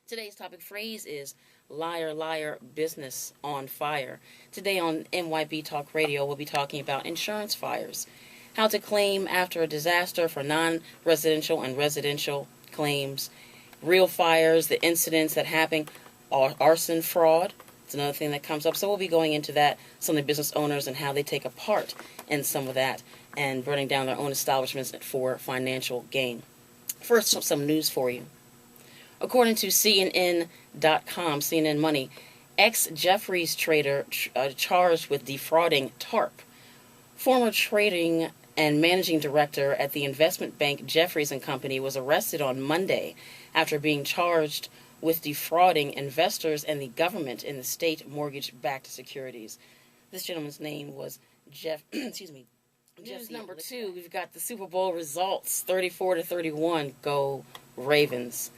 Today's topic phrase is liar, liar, business on fire. Today on MYB Talk Radio, we'll be talking about insurance fires, how to claim after a disaster for non-residential and residential claims, real fires, the incidents that happen, arson fraud. It's another thing that comes up. So we'll be going into that, some of the business owners and how they take a part in some of that and burning down their own establishments for financial gain. First, some news for you. According to CNN.com, CNN Money, ex-Jefferies trader charged with defrauding TARP. Former trading and managing director at the investment bank Jefferies & Company was arrested on Monday after being charged with defrauding investors and the government in the state mortgage-backed securities. This gentleman's name was Jeff. Excuse me. News number 2. We've got the Super Bowl results: 34-31. Go Ravens.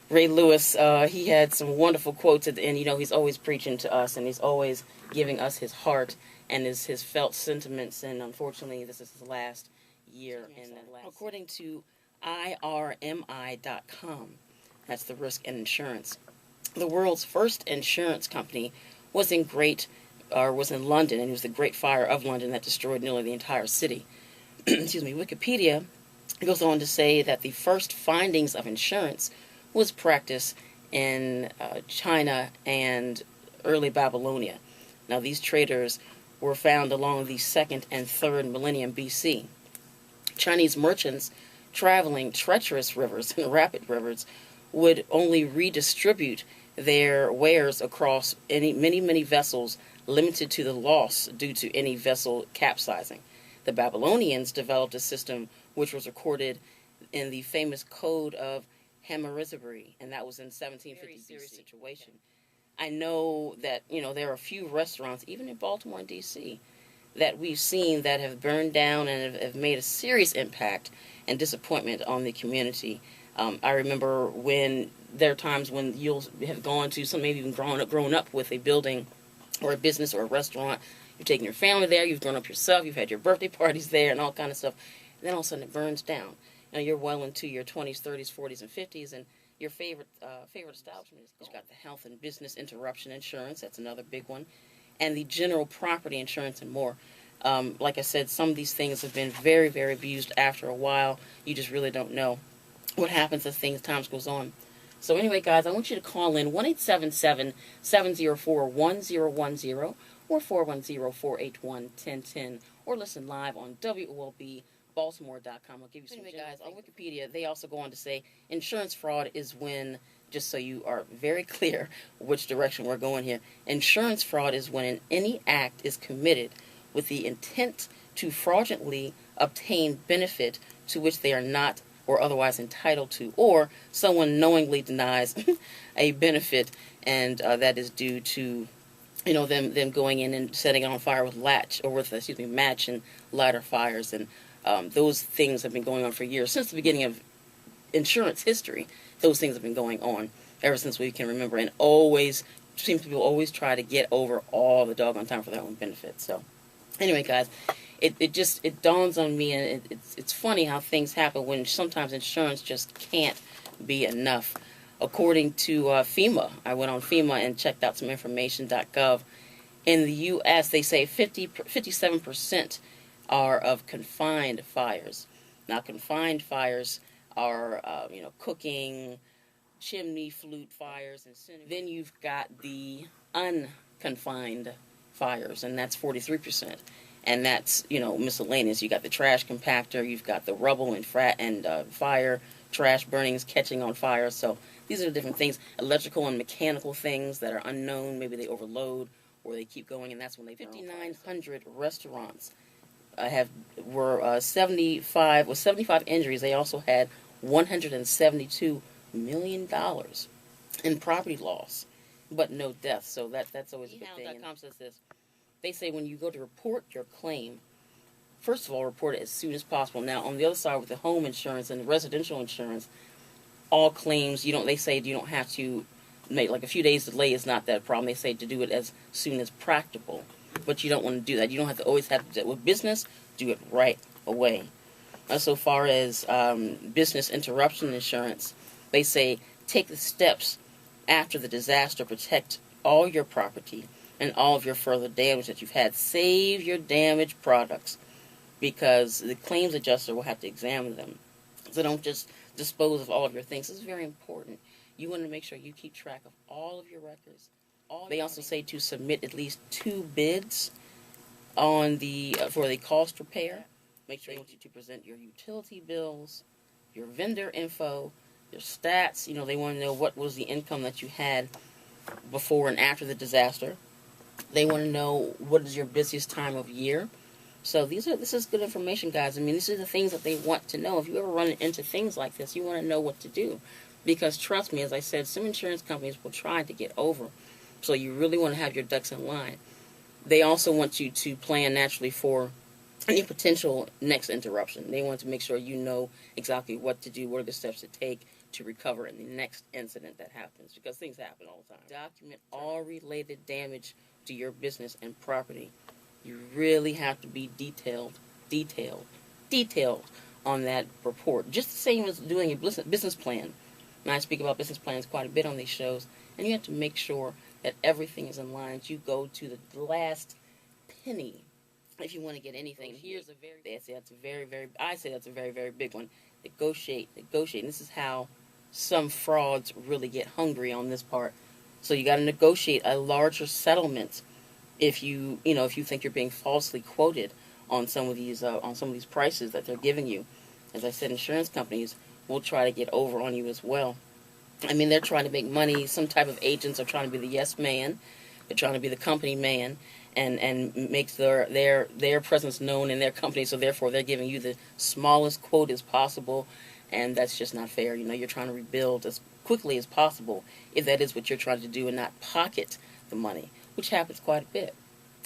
Ray Lewis, he had some wonderful quotes at the end. You know, he's always preaching to us, and he's always giving us his heart and his felt sentiments. And unfortunately, this is his last year. According to IRMI.com, that's the risk and insurance, the world's first insurance company was in London, and it was the Great Fire of London that destroyed nearly the entire city. Excuse me. Wikipedia goes on to say that the first findings of insurance was practiced in China and early Babylonia. Now, these traders were found along the 2nd and 3rd millennium BC. Chinese merchants traveling treacherous rivers and rapid rivers would only redistribute their wares across many vessels, limited to the loss due to any vessel capsizing. The Babylonians developed a system which was recorded in the famous Code of Hammurabi, and that was in 1750 BC. Situation. I know that, there are a few restaurants, even in Baltimore and D.C., that we've seen that have burned down and have made a serious impact and disappointment on the community. I remember when there are times when you'll have gone to some, maybe even grown up with a building or a business or a restaurant. You've taken your family there, you've grown up yourself, you've had your birthday parties there and all kind of stuff. And then all of a sudden it burns down. You're well into your 20s, 30s, 40s, and 50s, and your favorite establishment is gone. You've got the health and business interruption insurance. That's another big one. And the general property insurance and more. Like I said, some of these things have been very, very abused after a while. You just really don't know what happens as times goes on. So anyway, guys, I want you to call in 1-877-704-1010 or 410-481-1010 or listen live on WOLB. Baltimore.com. I'll give you some. Anyway, guys, on Wikipedia, they also go on to say insurance fraud is when, just so you are very clear which direction we're going here, insurance fraud is when any act is committed with the intent to fraudulently obtain benefit to which they are not or otherwise entitled to, or someone knowingly denies a benefit, and that is due to them going in and setting it on fire with match and lighter fires. And those things have been going on for years. Since the beginning of insurance history, those things have been going on ever since we can remember, and always seems people always try to get over all the doggone time for their own benefit. So anyway, guys, it dawns on me, and it's funny how things happen when sometimes insurance just can't be enough. According to FEMA, I went on FEMA and checked out some information.gov. In the U.S., they say 57% are of confined fires. Now, confined fires are, cooking, chimney flute fires, and then you've got the unconfined fires, and that's 43%. And that's, miscellaneous. You got the trash compactor, you've got the rubble and fire, trash burnings, catching on fire. So these are the different things, electrical and mechanical things that are unknown. Maybe they overload or they keep going, and that's when they 5,900 restaurants were 75 injuries. They also had $172 million in property loss, but no deaths. So that's always a good thing. .com says this. They say when you go to report your claim, first of all, report it as soon as possible. Now, on the other side with the home insurance and the residential insurance, all claims they say you don't have to make like a few days delay is not that problem. They say to do it as soon as practical. But you don't want to do that. You don't have to always have to do it. With business, do it right away. So far as business interruption insurance, they say take the steps after the disaster, protect all your property and all of your further damage that you've had. Save your damaged products, because the claims adjuster will have to examine them. So don't just dispose of all of your things. This is very important. You want to make sure you keep track of all of your records. They also say to submit at least 2 bids on for the cost repair. Make sure they want you to present your utility bills, your vendor info, your stats. They want to know what was the income that you had before and after the disaster. They want to know what is your busiest time of year. So this is good information, guys. I mean, these are the things that they want to know. If you ever run into things like this, you want to know what to do. Because trust me, as I said, some insurance companies will try to get over. So you really want to have your ducks in line. They also want you to plan naturally for any potential next interruption. They want to make sure you know exactly what to do, what are the steps to take to recover in the next incident that happens. Because things happen all the time. Document all related damage to your business and property. You really have to be detailed on that report. Just the same as doing a business plan. And I speak about business plans quite a bit on these shows. And you have to make sure that everything is in line. You go to the last penny if you want to get anything. Here's that's a very, very big one. Negotiate. And this is how some frauds really get hungry on this part. So you got to negotiate a larger settlement if you think you're being falsely quoted on some of these prices that they're giving you. As I said, insurance companies will try to get over on you as well. I mean, they're trying to make money. Some type of agents are trying to be the yes man. They're trying to be the company man and make their presence known in their company. So therefore, they're giving you the smallest quote as possible, and that's just not fair. You're trying to rebuild as quickly as possible if that is what you're trying to do, and not pocket the money, which happens quite a bit.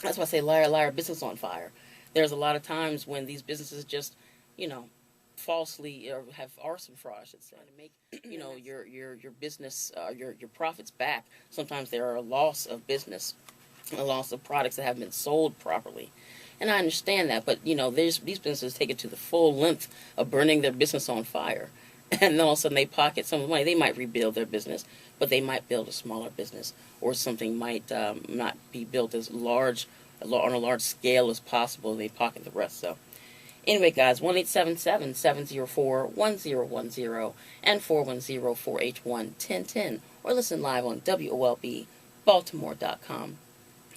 That's why I say liar, liar, business on fire. There's a lot of times when these businesses just, falsely or have arson fraud, I should say, to make your business your profits back. Sometimes there are a loss of business, a loss of products that haven't been sold properly, and I understand that. But these businesses take it to the full length of burning their business on fire, and then all of a sudden they pocket some of the money. They might rebuild their business, but they might build a smaller business, or something might not be built as large on a large scale as possible. They pocket the rest. So. Anyway, guys, 1-877-704-1010 and 410-481-1010, or listen live on WOLBbaltimore.com.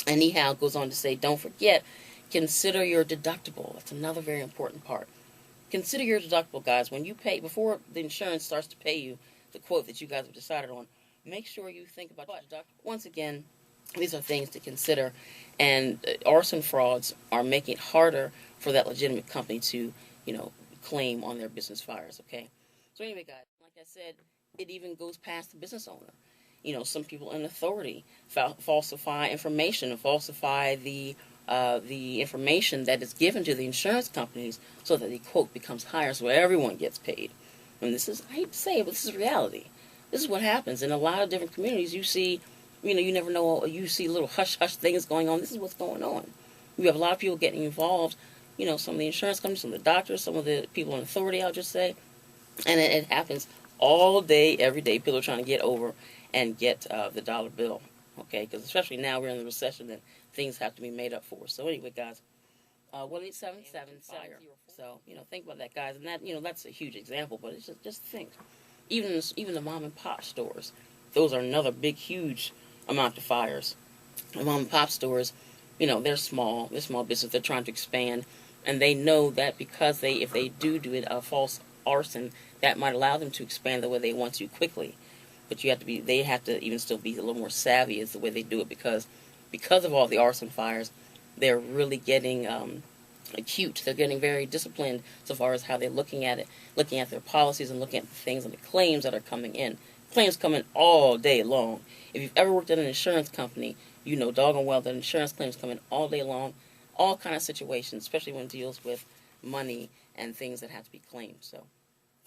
And Nihal goes on to say, don't forget, consider your deductible. That's another very important part. Consider your deductible, guys. When you pay, before the insurance starts to pay you the quote that you guys have decided on, make sure you think about your deductible. Once again, these are things to consider, and arson frauds are making it harder for that legitimate company to, claim on their business fires, okay? So anyway, guys, like I said, it even goes past the business owner. Some people in authority falsify information and falsify the information that is given to the insurance companies so that the quote becomes higher so everyone gets paid. And this is, I hate to say it, but this is reality. This is what happens. In a lot of different communities, you see, you never know, you see little hush-hush things going on. This is what's going on. You have a lot of people getting involved, some of the insurance companies, some of the doctors, some of the people in authority, I'll just say. And it happens all day, every day. People are trying to get over and get the dollar bill, okay? Because especially now we're in the recession and things have to be made up for. So anyway, guys, 1-877-FIRE. So, think about that, guys. And that, that's a huge example, but it's just think. Even the mom and pop stores, those are another big, huge amount of fires. The mom and pop stores, they're small business. They're trying to expand, and they know that because if they do it a false arson, that might allow them to expand the way they want to quickly. But they have to even still be a little more savvy as the way they do it, because of all the arson fires, they're really getting acute. They're getting very disciplined so far as how they're looking at it, looking at their policies and looking at the things and the claims that are coming in. Claims come in all day long. If you've ever worked at an insurance company, you know doggone well that insurance claims come in all day long, all kind of situations, especially when it deals with money and things that have to be claimed. So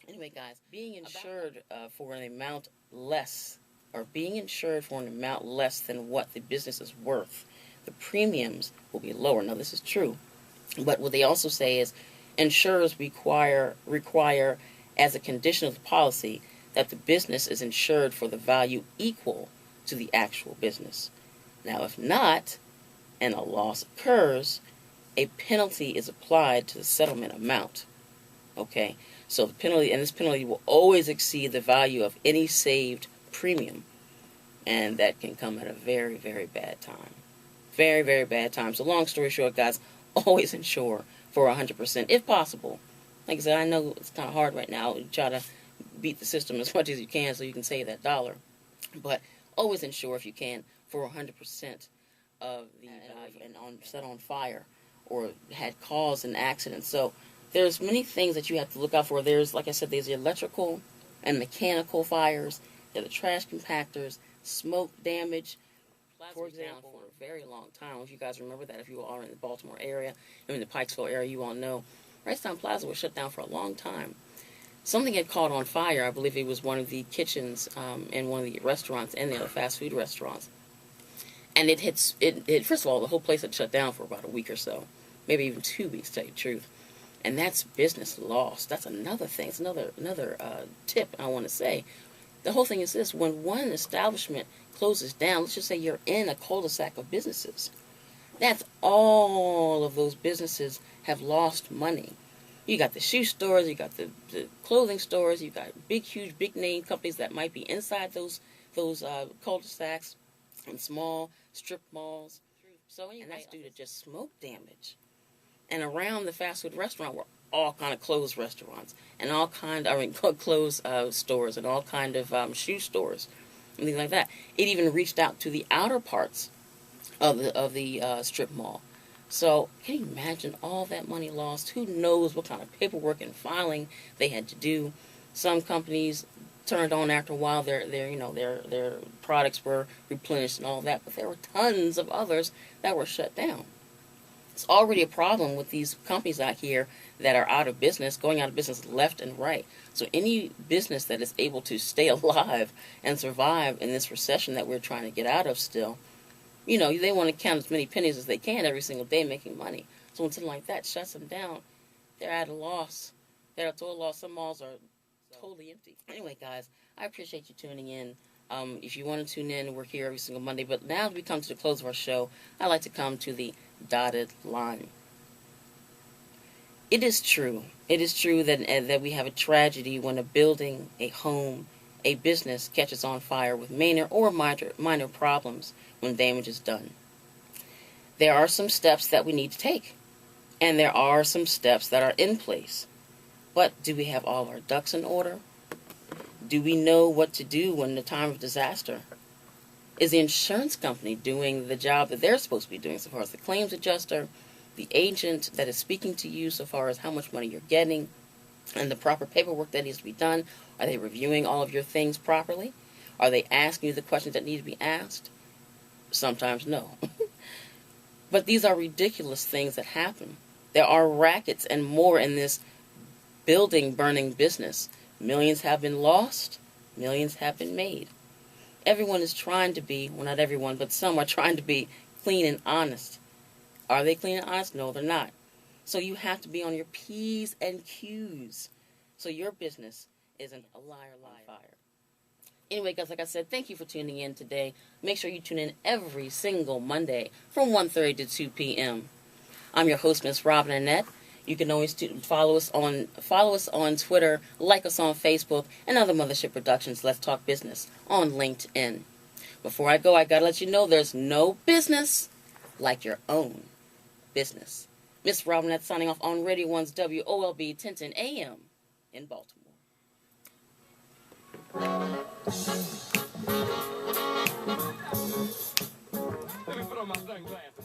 anyway, guys, being insured for an amount less than what the business is worth, the premiums will be lower. Now, this is true, but what they also say is insurers require as a condition of the policy that the business is insured for the value equal to the actual business. Now, if not, and a loss occurs, a penalty is applied to the settlement amount. Okay? So the penalty, and this penalty will always exceed the value of any saved premium. And that can come at a very, very bad time. Very, very bad time. So long story short, guys, always insure for 100% if possible. Like I said, I know it's kind of hard right now. You try to beat the system as much as you can so you can save that dollar. But always insure if you can for 100% of the value and set on fire or had caused an accident. So there's many things that you have to look out for. There's, like I said, there's the electrical and mechanical fires. There are the trash compactors, smoke damage. For example, for a very long time, if you guys remember that, if you are in the Baltimore area, I mean the Pikesville area, you all know, Wrightstown Plaza was shut down for a long time. Something had caught on fire. I believe it was one of the kitchens in one of the restaurants in there, the fast food restaurants. And it first of all, the whole place had shut down for about a week or so, maybe even 2 weeks, to tell you the truth. And that's business lost. That's another thing. It's another tip I want to say. The whole thing is this: when one establishment closes down, let's just say you're in a cul-de-sac of businesses, that's all of those businesses have lost money. You got the shoe stores, you got the clothing stores, you got huge, big name companies that might be inside those cul-de-sacs and small strip malls. So anyway, and that's due to just smoke damage. And around the fast food restaurant were all kind of closed restaurants and all kind of, closed stores and all kind of shoe stores and things like that. It even reached out to the outer parts of the strip mall. So can you imagine all that money lost? Who knows what kind of paperwork and filing they had to do? Some companies turned on after a while. Their products were replenished and all that, but there were tons of others that were shut down. It's already a problem with these companies out here that are out of business, going out of business left and right. So any business that is able to stay alive and survive in this recession that we're trying to get out of still, they want to count as many pennies as they can every single day making money. So when something like that shuts them down, they're at a loss. They're at a total loss. Some malls are totally empty. Anyway, guys, I appreciate you tuning in. If you want to tune in, we're here every single Monday. But now as we come to the close of our show, I like to come to the dotted line. It is true. It is true that we have a tragedy when a building, a home, a business catches on fire with minor or minor problems when damage is done. There are some steps that we need to take, and there are some steps that are in place. But do we have all our ducks in order? Do we know what to do when the time of disaster? Is the insurance company doing the job that they're supposed to be doing so far as the claims adjuster, the agent that is speaking to you so far as how much money you're getting, and the proper paperwork that needs to be done? Are they reviewing all of your things properly? Are they asking you the questions that need to be asked? Sometimes no. But these are ridiculous things that happen. There are rackets and more in this building burning business. Millions have been lost. Millions have been made. Everyone is trying to be, well, not everyone, but some are trying to be clean and honest. Are they clean and honest? No, they're not. So you have to be on your P's and Q's so your business isn't a liar. Anyway, guys, like I said, thank you for tuning in today. Make sure you tune in every single Monday from 1:30 to 2 p.m. I'm your host, Miss Robin Annette. You can always follow us on Twitter, like us on Facebook, and other Mothership Productions, Let's Talk Business, on LinkedIn. Before I go, I got to let you know there's no business like your own business. Miss Robin Annette signing off on Radio 1's WOLB 1010 AM in Baltimore. Let me put on my sunglasses.